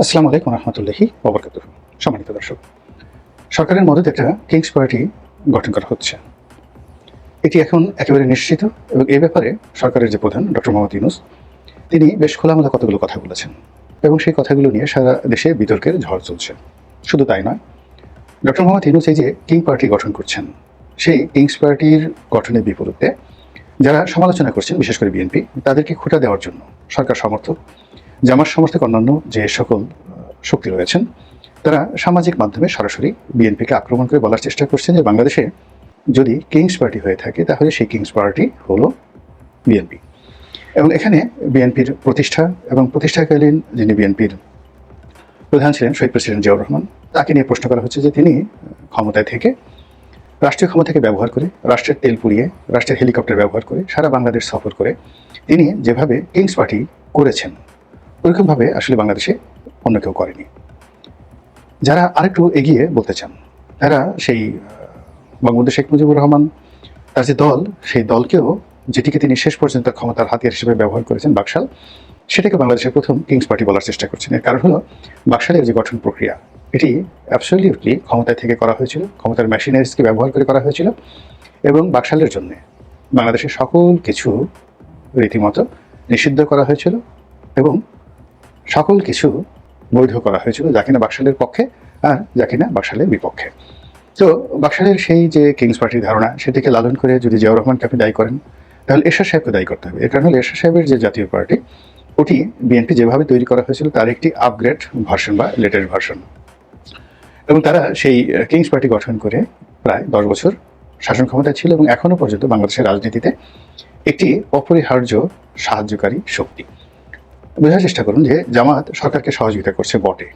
আসসালামু আলাইকুম রহমতুল্লাহি ওবরকাতুহু। সম্মানিত দর্শক, সরকারের মদতে একটা কিংস পার্টি গঠন করা হচ্ছে। এটি এখন একেবারে নিশ্চিত এবং এ ব্যাপারে সরকারের যে প্রধান ডক্টর মোহাম্মদ ইউনূস তিনি বেশ খোলামেলা কতগুলো কথা বলেছেন এবং সেই কথাগুলো নিয়ে সারা দেশে বিতর্কের ঝড় চলছে। শুধু তাই নয়, ডক্টর মোহাম্মদ ইউনূস এই যে কিং পার্টি গঠন করছেন, সেই কিংস পার্টির গঠনের বিপরীতে যারা সমালোচনা করছেন, বিশেষ করে বিএনপি, তাদেরকে খোঁটা দেওয়ার জন্য সরকার সমর্থক, জামাত সমর্থক অন্যান্য যে সকল শক্তি রয়েছেন, তারা সামাজিক মাধ্যমে সরাসরি বিএনপিকে আক্রমণ করে বলার চেষ্টা করছেন যে বাংলাদেশে যদি কিংস পার্টি হয়ে থাকে তাহলে সেই কিংস পার্টি হলো বিএনপি। এবং এখানে বিএনপির প্রতিষ্ঠা এবং প্রতিষ্ঠাকালীন যিনি বিএনপির প্রধান ছিলেন শহীদ প্রেসিডেন্ট জিয়াউর রহমান, তাকে নিয়ে প্রশ্ন করা হচ্ছে যে তিনি ক্ষমতায় থেকে রাষ্ট্রীয় ক্ষমতাকে ব্যবহার করে, রাষ্ট্রের তেল পুড়িয়ে, রাষ্ট্রের হেলিকপ্টার ব্যবহার করে, সারা বাংলাদেশ সফর করে তিনি যেভাবে কিংস পার্টি করেছেন, ওইরকমভাবে আসলে বাংলাদেশে অন্য কেউ করেনি। যারা আরেকটু এগিয়ে বলতে চান, তারা সেই বঙ্গবন্ধু শেখ মুজিবুর রহমান তার যে দল, সেই দলকেও, যেটিকে তিনি শেষ পর্যন্ত ক্ষমতার হাতিয়ার হিসেবে ব্যবহার করেছেন, বাকশাল, সেটাকে বাংলাদেশের প্রথম কিংস পার্টি বলার চেষ্টা করছেন। এর কারণ হলো বাকশালের যে গঠন প্রক্রিয়া, এটি অ্যাবসলিউটলি ক্ষমতায় থেকে করা হয়েছিল, ক্ষমতার মেশিনারিজকে ব্যবহার করে করা হয়েছিল এবং বাকশালের জন্য বাংলাদেশের সকল কিছু রীতিমতো নিষিদ্ধ করা হয়েছিল এবং সকল কিছু বৈধ করা হয়েছিল, যা কিনা বাকশালের পক্ষে আর যা কিনা বাকশালের বিপক্ষে। তো বাকশালের সেই যে কিংস পার্টির ধারণা, সেটিকে লালন করে যদি জিয়াউর রহমানকে আপনি দায়ী করেন, তাহলে এরশাদ সাহেবকে দায়ী করতে হবে। এর কারণ হলো এরশাদ সাহেবের যে জাতীয় পার্টি, ওটি বিএনপি যেভাবে তৈরি করা হয়েছিল তার একটি আপগ্রেড ভার্সন বা লেটেস্ট ভার্সন। এবং তারা সেই কিংস পার্টি গঠন করে প্রায় 10 বছর শাসন ক্ষমতায় ছিল এবং এখনো পর্যন্ত বাংলাদেশের রাজনীতিতে একটি অপরিহার্য সাহায্যকারী শক্তি। বোঝার চেষ্টা করুন যে জামাত সরকারকে সহযোগিতা করছে বটে,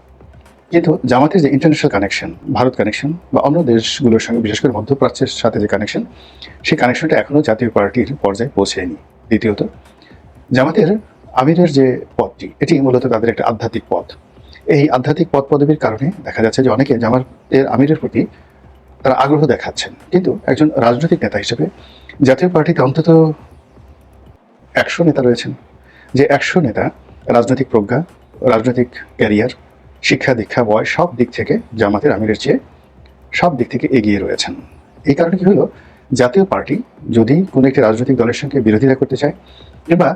কিন্তু জামাতের যে ইন্টারন্যাশনাল কানেকশন, ভারত কানেকশন বা অন্য দেশগুলোর সঙ্গে, বিশেষ করে মধ্যপ্রাচ্যের সাথে যে কানেকশন, সেই কানেকশনটা এখনও জাতীয় পার্টির পর্যায়ে পৌঁছেনি। দ্বিতীয়ত, জামাতের আমিরের যে পদটি, এটি মূলত তাদের একটা আধ্যাত্মিক পদ। এই আধ্যাত্মিক পদ পদবীর কারণে দেখা যাচ্ছে যে অনেকে জামাতের আমিরের প্রতি তারা আগ্রহ দেখাচ্ছেন, কিন্তু একজন রাজনৈতিক নেতা হিসেবে জাতীয় পার্টিতে অন্তত 100 নেতা রয়েছেন, যে 100 নেতা রাজনৈতিক প্রজ্ঞা, রাজনৈতিক ক্যারিয়ার, শিক্ষা দীক্ষা, বয়স, সব দিক থেকে জামাতের আমিরের চেয়ে সব দিক থেকে এগিয়ে রয়েছেন। এই কারণে কি হলো, জাতীয় পার্টি যদি কোনো একটি রাজনৈতিক দলের সঙ্গে বিরোধিতা করতে চায় কিংবা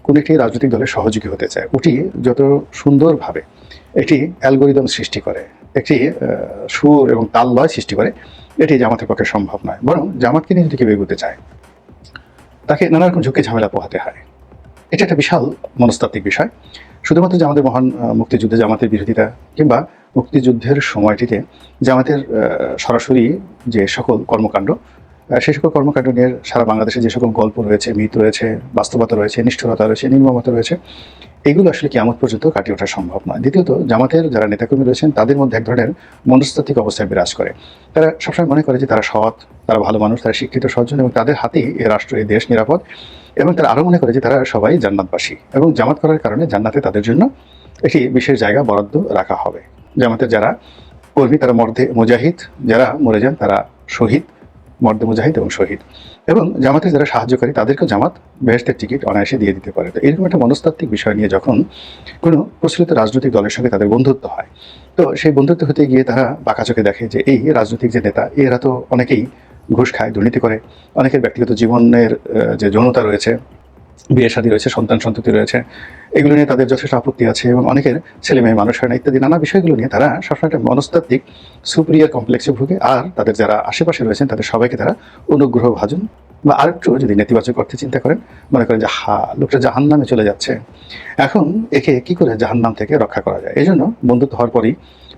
কোনো একটি রাজনৈতিক দলের সহযোগী হতে চায়, ওটি যত সুন্দরভাবে একটি অ্যালগোরিদম সৃষ্টি করে, একটি সুর এবং তাল লয় সৃষ্টি করে, এটি জামাতের পক্ষে সম্ভব নয়। বরং জামাতকে নিয়ে যদি কেউ এগোতে চায়, তাকে নানা রকম ঝুঁকি ঝামেলা পোহাতে হয়। এটা একটা বিশাল মনস্তাত্ত্বিক বিষয়। শুধুমাত্র যে আমাদের মহান মুক্তিযুদ্ধে জামাতের বিরোধিতা কিংবা মুক্তিযুদ্ধের সময়টিতে জামাতের সরাসরি যে সকল কর্মকাণ্ড, সেই সকল কর্মকাণ্ড নিয়ে সারা বাংলাদেশে যে সকল গল্প রয়েছে, মিথ রয়েছে, বাস্তবতা রয়েছে, নিষ্ঠুরতা রয়েছে, নির্মমতা রয়েছে, এগুলো আসলে কিয়ামত পর্যন্ত কাটিয়ে ওঠা সম্ভব নয়। দ্বিতীয়ত, জামাতের যারা নেতাকর্মী রয়েছেন তাদের মধ্যে এক ধরনের মনস্তাত্ত্বিক অবস্থায় বিরাজ করে। তারা সবসময় মনে করে যে তারা সৎ, তারা ভালো মানুষ, তারা শিক্ষিত সজ্জন এবং তাদের হাতেই এ রাষ্ট্র, এই দেশ নিরাপদ। এবং তারা আরও মনে করে যে তারা সবাই জান্নাতবাসী এবং জামাত করার কারণে জান্নাতে তাদের জন্য একটি বিশেষ জায়গা বরাদ্দ রাখা হবে। জামাতের যারা কর্মী তারা মর্দে মুজাহিদ, যারা মরে যান তারা শহীদ, মর্দে মুজাহিদ এবং শহীদ। এবং জামাতের যারা সাহায্যকারী তাদেরকেও জামাত বেহেশতের টিকিট অনায়াসে দিয়ে দিতে পারে। তো এরকম একটা মনস্তাত্ত্বিক বিষয় নিয়ে যখন কোনো প্রচলিত রাজনৈতিক দলের সঙ্গে তাদের বন্ধুত্ব হয়, তো সেই বন্ধুত্ব হতে গিয়ে তারা বাঁকা চোখে দেখে যে এই রাজনৈতিক যে নেতা, এরা তো অনেকেই ঘুষ খায়, দুর্নীতি করে, অনেকের ব্যক্তিগত জীবনের যে যৌনতা রয়েছে, বিয়ে শাদী রয়েছে, সন্তান সন্ততি রয়েছে, এগুলো নিয়ে তাদের যথেষ্ট আপত্তি আছে এবং অনেকের ছেলে মেয়ে মানুষ হয় না ইত্যাদি নানা বিষয়গুলো নিয়ে তারা সবসময় একটা মনস্তাত্ত্বিক সুপিরিয়র কমপ্লেক্সে ভুগে। আর তাদের যারা আশেপাশে রয়েছেন তাদের সবাইকে তারা অনুগ্রহ ভাজন বা আরেকটু যদি নেতিবাচক অর্থে চিন্তা করেন, মনে করেন যে লোকটা জাহান্নামে চলে যাচ্ছে, এখন একে কি করে জাহান্নাম থেকে রক্ষা করা যায়। এই জন্য বন্ধুত্ব হওয়ার পরই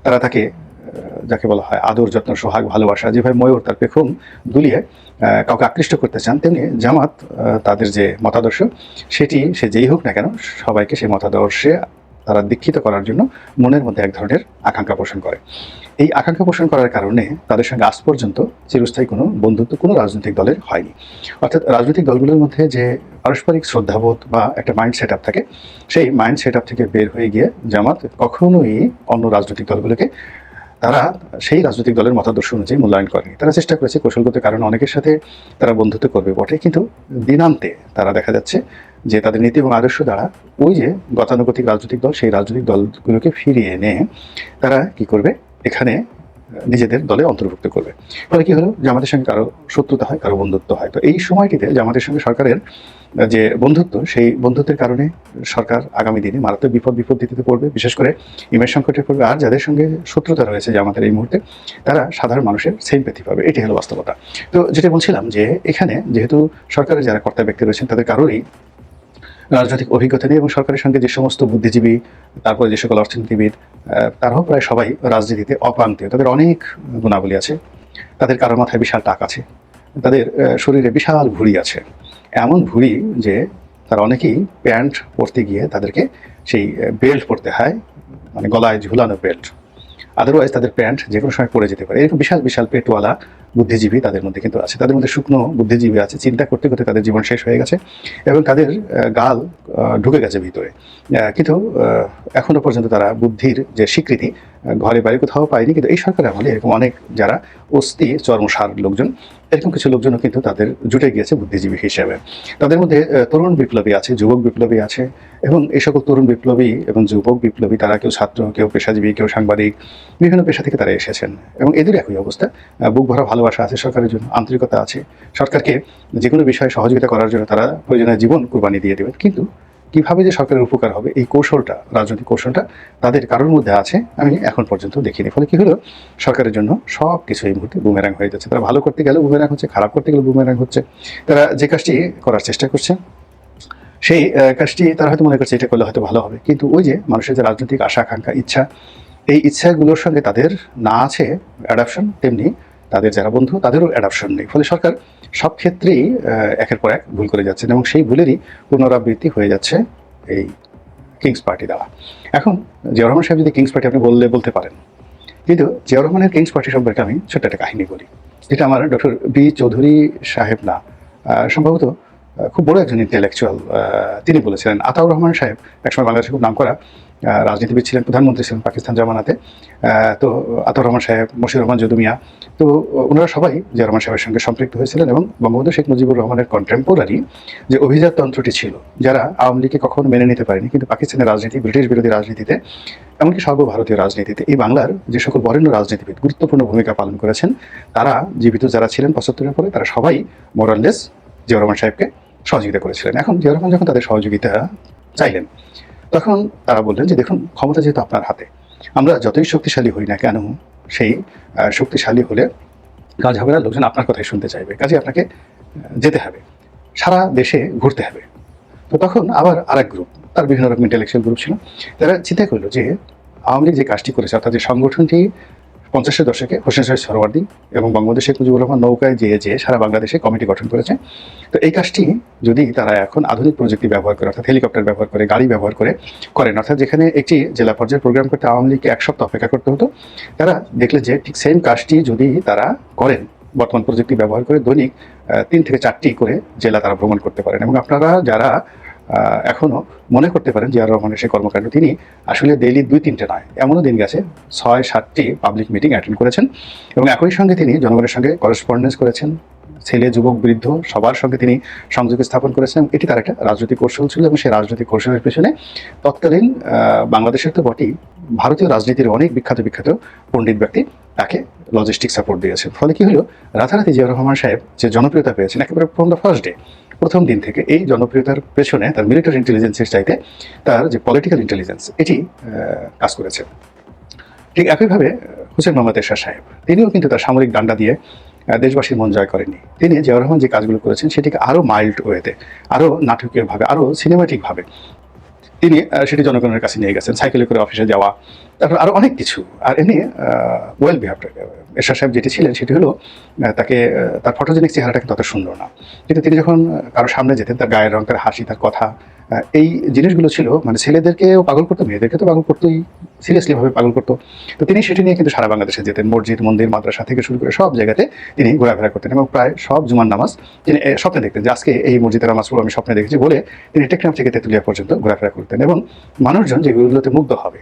তারা তাকে, যাকে বলা হয় আদর, যত্ন, সোহাগ, ভালোবাসা, যেভাবে ময়ূর তার পেখম দুলিয়ে কাউকে আকৃষ্ট করতে চান, তেমনি জামাত তাদের যে মতাদর্শ, সেটি সে যেই হোক না কেন, সবাইকে সেই মতাদর্শে তারা দীক্ষিত করার জন্য মনের মধ্যে এক ধরনের আকাঙ্ক্ষা পোষণ করে। এই আকাঙ্ক্ষা পোষণ করার কারণে তাদের সঙ্গে আজ পর্যন্ত চিরস্থায়ী কোনো বন্ধুত্ব কোনো রাজনৈতিক দলের হয়নি। অর্থাৎ রাজনৈতিক দলগুলোর মধ্যে যে পারস্পরিক শ্রদ্ধাবোধ বা একটা মাইন্ড সেট আপ থাকে, সেই মাইন্ড সেট আপ থেকে বের হয়ে গিয়ে জামাত কখনোই অন্য রাজনৈতিক দলগুলোকে তারা সেই রাজনৈতিক দলের মতাদর্শ অনুযায়ী মূল্যায়ন করেনি। তারা চেষ্টা করেছে কৌশলগত কারণে অনেকের সাথে তারা বন্ধুত্ব করবে বটে, কিন্তু দিনান্তে তারা দেখা যাচ্ছে যে তাদের নীতি এবং আদর্শ দ্বারা ওই যে গতানুগতিক রাজনৈতিক দল, সেই রাজনৈতিক দলগুলোকে ফিরিয়ে এনে তারা কি করবে, এখানে নিজেদের দলে অন্তর্ভুক্ত করবে। ফলে কি হলো, জামাতের সঙ্গে কারো শত্রুতা হয়, কারো বন্ধুত্ব হয়। তো এই সময়টিতে জামাতের সঙ্গে সরকারের যে বন্ধুত্ব, সেই বন্ধুত্বের কারণে সরকার আগামী দিনে মারাত্মক বিপত্তিতে পড়বে, বিশেষ করে ইমেজ সংকটে পড়বে। আর যাদের সঙ্গে শত্রুতা রয়েছে জামাতের এই মুহূর্তে, তারা সাধারণ মানুষের সিম্প্যাথি পাবে। এটি হলো বাস্তবতা। তো যেটা বলছিলাম যে এখানে যেহেতু সরকারের যারা কর্তা ব্যক্তি রয়েছেন তাদের কারোরই রাজনৈতিক অভিজ্ঞতা নেই, এবং সরকারের সঙ্গে যে সমস্ত বুদ্ধিজীবী, তারপরে যে সকল অর্থনীতিবিদ, তারাও প্রায় সবাই রাজনীতিতে অপ্রান্তীয়। তাদের অনেক গুণাবলী আছে, তাদের কারোর মাথায় বিশাল টাক আছে, তাদের শরীরে বিশাল ভুঁড়ি আছে, এমন ভুঁড়ি যে তারা অনেকেই প্যান্ট পরতে গিয়ে তাদেরকে সেই বেল্ট পরতে হয়, মানে গলায় ঝুলানো বেল্ট, আদারওয়াইজ তাদের প্যান্ট যে কোনো সময় পড়ে যেতে পারে। এরকম বিশাল বিশাল পেটওয়ালা বুদ্ধিজীবী তাদের মধ্যে কিন্তু আছে। তাদের মধ্যে শুকনো বুদ্ধিজীবী আছে, চিন্তা করতে করতে তাদের জীবন শেষ হয়ে গেছে এবং তাদের গাল ঢুকে গেছে ভিতরে, কিন্তু এখনো পর্যন্ত তারা বুদ্ধির যে স্বীকৃতি ঘরে বাড়ি কোথাও পায়নি। কিন্তু এই সরকার আমলে এরকম অনেক যারা অস্থি চর্মসার লোকজন, এরকম কিছু লোকজনও কিন্তু তাদের জুটে গিয়েছে বুদ্ধিজীবী হিসেবে। তাদের মধ্যে তরুণ বিপ্লবী আছে, যুবক বিপ্লবী আছে, এবং এই সকল তরুণ বিপ্লবী এবং যুবক বিপ্লবী তারা কেউ ছাত্র, কেউ পেশাজীবী, কেউ সাংবাদিক, বিভিন্ন পেশা থেকে তারা এসেছেন। এবং এদের একই অবস্থা, বুক ভরা ভালোবাসা আছে সরকারের জন্য, আন্তরিকতা আছে, সরকারকে যে কোনো বিষয়ে সহযোগিতা করার জন্য তারা প্রয়োজনীয় জীবন কুরবানি দিয়ে দেবেন। কিন্তু কিভাবে যে সরকারের উপকার হবে, এই কৌশলটা, রাজনৈতিক কৌশলটা তাদের কারোর মধ্যে আছে আমি এখন পর্যন্ত দেখিনি। ফলে কি হলো, সরকারের জন্য সব কিছু এই মুহূর্তে বুমেরাং হয়ে যাচ্ছে। তারা ভালো করতে গেলেও বুমেরাং হচ্ছে, খারাপ করতে গেলেও বুমেরাং হচ্ছে। তারা যে কাজটি করার চেষ্টা করছে, সেই কাজটি তারা হয়তো মনে করছে এটা করলে হয়তো ভালো হবে, কিন্তু ওই যে মানুষের যে রাজনৈতিক আশা আকাঙ্ক্ষা, ইচ্ছা, এই ইচ্ছাগুলোর সঙ্গে তাদের না আছে অ্যাডাপশন, তেমনি তাদের যারা বন্ধু তাদেরও অ্যাডাপশন নেই। ফলে সরকার সব ক্ষেত্রেই একের পর এক ভুল করে যাচ্ছেন, এবং সেই ভুলেরই পুনরাবৃত্তি হয়ে যাচ্ছে এই কিংস পার্টি দ্বারা। এখন জিয়াউর রহমান সাহেব যদি কিংস পার্টি আপনি বলতে পারেন, কিন্তু জিয়াউর রহমানের কিংস পার্টি সম্পর্কে আমি ছোট্ট একটা কাহিনী বলি। এটা আমার ডক্টর বি চৌধুরী সাহেব না, সম্ভবত খুব বড় একজন ইন্টেলেকচুয়াল, তিনি বলেছিলেন। আতাউর রহমান সাহেব একসময় বাংলাদেশে খুব নাম করা রাজনীতিবিদ ছিলেন, প্রধানমন্ত্রী ছিলেন পাকিস্তান জামানাতে। তো আতাউর রহমান সাহেব, মশিউর রহমান যদুমিয়া, তো ওনারা সবাই জিয়া রহমান সাহেবের সঙ্গে সম্পৃক্ত হয়েছিলেন, এবং বঙ্গবন্ধু শেখ মুজিবুর রহমানের কন্টেম্পোরারি যে অভিজাততন্ত্রটি ছিল, যারা আওয়ামী লীগকে কখনো মেনে নিতে পারেনি, কিন্তু পাকিস্তানের রাজনীতি, ব্রিটিশ বিরোধী রাজনীতিতে, এমনকি সর্বভারতীয় রাজনীতিতে এই বাংলার যে সকল বরেণ্য রাজনীতিবিদ গুরুত্বপূর্ণ ভূমিকা পালন করেছেন, তারা জীবিত যারা ছিলেন ৭৫-এর পরে, তারা সবাই মোরাললেস জিয়াউর রহমান সাহেবকে সহযোগিতা করেছিলেন। এখন জিয়াউর রহমান যখন তাদের সহযোগিতা চাইলেন, তখন তারা বললেন যে দেখুন, ক্ষমতা যেহেতু আপনার হাতে, আমরা যতই শক্তিশালী হই না কেন, সেই শক্তিশালী হলে কাজ হবে না, লোকজন আপনার কথাই শুনতে চাইবে, কাজে আপনাকে যেতে হবে, সারা দেশে ঘুরতে হবে। তো তখন আবার আরেক গ্রুপ, তার বিভিন্ন রকম ইন্টেলেকচুয়াল গ্রুপ ছিল, তারা চিন্তা করলো যে আওয়ামী লীগ যে কাজটি করেছে, অর্থাৎ যে সংগঠনটি ৫০-এর দশকে হোসেন শহীদ সোহরাওয়ার্দী এবং বঙ্গবন্ধু শেখ মুজিবুর রহমান নৌকায় যেয়ে সারা বাংলাদেশে কমিটি গঠন করেছে। তো এই কাজটি যদি তারা এখন আধুনিক প্রযুক্তি ব্যবহার করে, অর্থাৎ হেলিকপ্টার ব্যবহার করে, গাড়ি ব্যবহার করে করেন, অর্থাৎ যেখানে একটি জেলা পর্যায়ের প্রোগ্রাম করতে আওয়ামী লীগকে ১ সপ্তাহ অপেক্ষা করতে হতো, তারা দেখলেন যে ঠিক সেম কাজটি যদি তারা করেন বর্তমান প্রযুক্তি ব্যবহার করে, দৈনিক ৩ থেকে ৪টি করে জেলা তারা ভ্রমণ করতে পারেন। এবং আপনারা যারা এখনো মনে করতে পারেন জিয়াউর রহমানের সেই কর্মকাণ্ড, তিনি আসলে ডেইলি ২-৩টে নয়, এমনও দিন গেছে ৬-৭টি পাবলিক মিটিং অ্যাটেন্ড করেছেন, এবং একই সঙ্গে তিনি জনগণের সঙ্গে করেসপন্ডেন্স করেছেন, ছেলে, যুবক, বৃদ্ধ সবার সঙ্গে তিনি সংযোগ স্থাপন করেছেন। এটি তার একটা রাজনৈতিক কৌশল ছিল, এবং সেই রাজনৈতিক কৌশলের পেছনে তৎকালীন বাংলাদেশের তো বটেই, ভারতীয় রাজনীতির অনেক বিখ্যাত পণ্ডিত ব্যক্তি তাকে লজিস্টিক সাপোর্ট দিয়েছে। ফলে কি হলো, রাতারাতি জিয়াউর রহমান সাহেব যে জনপ্রিয়তা পেয়েছেন একেবারে ফ্রম দ্য ফার্স্ট ডে, প্রথম দিন থেকে, এই জনপ্রিয়তার পেছনে তার মিলিটারি ইন্টেলিজেন্সের চাইতে তার যে পলিটিক্যাল ইন্টেলিজেন্স, এটি কাজ করেছে। ঠিক একইভাবে হোসেন মোহাম্মদ এরশাদ সাহেব, তিনিও কিন্তু তার সামরিক ডান্ডা দিয়ে দেশবাসীর মন জয় করেননি। তিনি জিয়াউর রহমান যে কাজগুলো করেছেন সেটিকে আরও মাইল্ড ওয়েতে, আরও নাটকীয়ভাবে, আরও সিনেমাটিকভাবে তিনি সেটি জনগণের কাছে নিয়ে গেছেন। সাইকেলে করে অফিসে যাওয়া, তারপর আরও অনেক কিছু। আর এমনি ওয়েল বিহেভড এরশাদ সাহেব যেটি ছিলেন সেটি হলো, তাকে তার ফটোজেনিক চেহারাটা কিন্তু অত সুন্দর না, কিন্তু তিনি যখন কারো সামনে যেতেন, তার গায়ের রং, তার হাসি, তার কথা, এই জিনিসগুলো ছিল মানে ছেলেদেরকেও পাগল করতো, মেয়েদেরকে তো পাগল করতোই, সিরিয়াসলি ভাবে পালন করতো। তো তিনি সেটি নিয়ে কিন্তু সারা বাংলাদেশে যেতেন, মসজিদ মন্দির মাদ্রাসা থেকে শুরু করে সব জায়গাতে তিনি ঘোরাফেরা করতেন এবং প্রায় সব জুমার নামাজ তিনি স্বপ্নে দেখতেন যে আজকে এই মসজিদের নামাজ পড়বো আমি স্বপ্নে দেখেছি বলে তিনি টেকনাফ থেকে তেঁতুলিয়া পর্যন্ত ঘোরাফেরা করতেন এবং মানুষজন যেগুলোতে মুগ্ধ হবে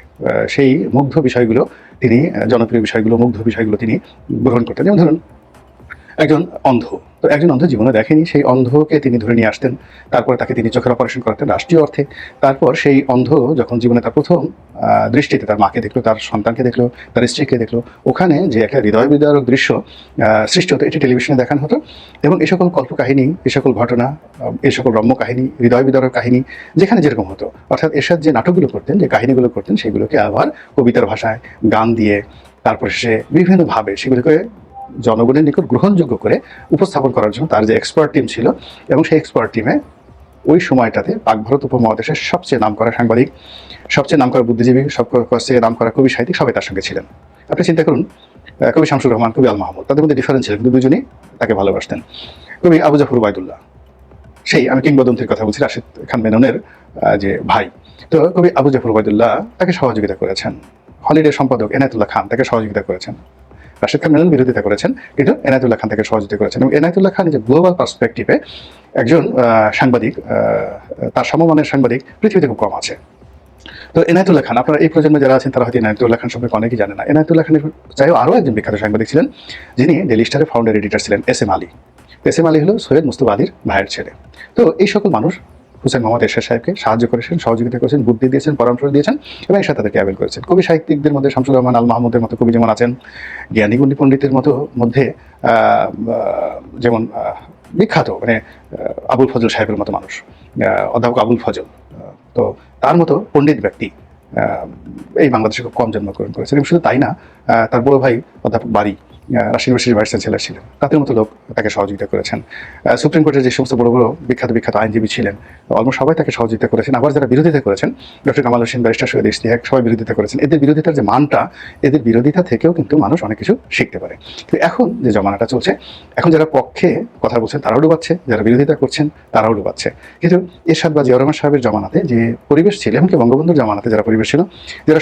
সেই মুগ্ধ বিষয়গুলো তিনি জনপ্রিয় বিষয়গুলো মুগ্ধ বিষয়গুলো তিনি গ্রহণ করতেন। যেমন ধরুন একজন অন্ধ, তো একজন অন্ধ জীবনে দেখেনি, সেই অন্ধকে তিনি ধরে নিয়ে আসতেন, তারপরে তাকে তিনি চোখের অপারেশন করাতেন রাষ্ট্রীয় অর্থে। তারপর সেই অন্ধ যখন জীবনে তার প্রথম দৃষ্টিতে তার মাকে দেখলো, তার সন্তানকে দেখলো, তার স্ত্রীকে দেখলো, ওখানে যে একটা হৃদয় বিদারক দৃশ্য সৃষ্টি হতো, এটি টেলিভিশনে দেখানো হতো এবং এই সকল কল্পকাহিনী, এই সকল ঘটনা, এই সকল রম্য কাহিনী, হৃদয় বিদারক কাহিনী যেখানে যেরকম হতো, অর্থাৎ এরশাদ যে নাটকগুলো করতেন, যে কাহিনীগুলো করতেন, সেগুলোকে আবার কবিতার ভাষায় গান দিয়ে তারপর সে বিভিন্নভাবে সেগুলোকে জনগণের নিকট গ্রহণযোগ্য করে উপস্থাপন করার জন্য তার যে এক্সপার্ট টিম ছিল এবং সেই এক্সপার্ট টিমে ওই সময়টাতে পাক ভারত উপমহাদেশের সবচেয়ে নামকরা সাংবাদিক, সবচেয়ে নামকরা বুদ্ধিজীবী, সবচেয়ে নামকরা কবি সাহিত্যিক সবাই তার সঙ্গে ছিলেন। আপনি চিন্তা করুন, কবি শামসুর রহমান, কবি আল মাহমুদ, তাদের মধ্যে ডিফারেন্স ছিল কিন্তু দুজনেই তাকে ভালোবাসতেন। কবি আবু জাফর ওবায়দুল্লাহ, সেই আমি কিংবদন্তির কথা বলছি, রাশেদ খান মেননের যে ভাই, তো কবি আবু জাফর ওবায়দুল্লাহ তাকে সহযোগিতা করেছেন। হলিডে সম্পাদক এনায়েতুল্লাহ খান তাকে সহযোগিতা করেছেন। রাশেদ খান মেনন বিরোধিতা করেছেন কিন্তু এনায়েতুল্লাহ খান তাকে সহযোগিতা করেছেন এবং এনায়েতুল্লাহ খান যে গ্লোবাল পার্সপেক্টিভে একজন সাংবাদিক, তার সমমানের সাংবাদিক পৃথিবীতে খুব কম আছে। তো এনায়েতুল্লাহ খান, আপনারা এই প্রজন্মে যারা আছেন তারা হয়তো এনায়েতুল্লাহ খান সম্পর্কে অনেকেই জানে না। এনায়েতুল্লাহ খানের চাইও আরও একজন বিখ্যাত সাংবাদিক ছিলেন যিনি ডেইলি স্টারের ফাউন্ডার এডিটর ছিলেন, S M Ali. S M Ali হলো সৈয়দ মুস্তফা আলীর ভাইয়ের ছেলে। তো এই সকল মানুষ হুসেন মোহাম্মদ এরশাদ সাহেবকে সাহায্য করেছেন, সহযোগিতা করেছেন, বুদ্ধি দিয়েছেন, পরামর্শ দিয়েছেন এবং এর সাথে তাদেরকে অ্যাভেল করেছেন। কবি সাহিত্যিকদের মধ্যে শামসুর রহমান, আল মাহমুদের মতো কবি যেমন আছেন, জ্ঞানী গুণী পণ্ডিতের মধ্যে যেমন বিখ্যাত মানে আবুল ফজল সাহেবের মতো মানুষ, অধ্যাপক আবুল ফজল, তো তার মতো পণ্ডিত ব্যক্তি এই বাংলাদেশে খুব কম জন্মগ্রহণ করেছেন। এবং শুধু তাই না, তার বড় ভাই অধ্যাপক বারী রাজশাহী ইউনিভার্সিটির ভাইস চ্যান্সেলর ছিলেন, তাদের মতো লোক তাকে সহযোগিতা করেছেন। সুপ্রিম কোর্টের যে সমস্ত বড় বড় বিখ্যাত আইনজীবী ছিলেন অলমোস্ট সবাই তাকে সহযোগিতা করেছেন। আবার যারা বিরোধিতা করেছেন, ডক্টর কামাল হোসেন, ব্যারিস্টার সৈয়দ ইশতিয়াক, সবাই বিরোধিতা করেছেন। এদের বিরোধিতার যে মানটা, এদের বিরোধিতা থেকেও কিন্তু মানুষ অনেক কিছু শিখতে পারে। কিন্তু এখন যে জমানাটা চলছে, এখন যারা পক্ষে কথা বলছেন তারাও ডুবাচ্ছে, যারা বিরোধিতা করছেন তারাও ডুবাচ্ছে। কিন্তু এরশাদ বা জিয়াউর রহমান সাহেবের জমানাতে যে পরিবেশ ছিল, এমনকি বঙ্গবন্ধুর জমানাতে যারা পরিবেশ ছিল, যারা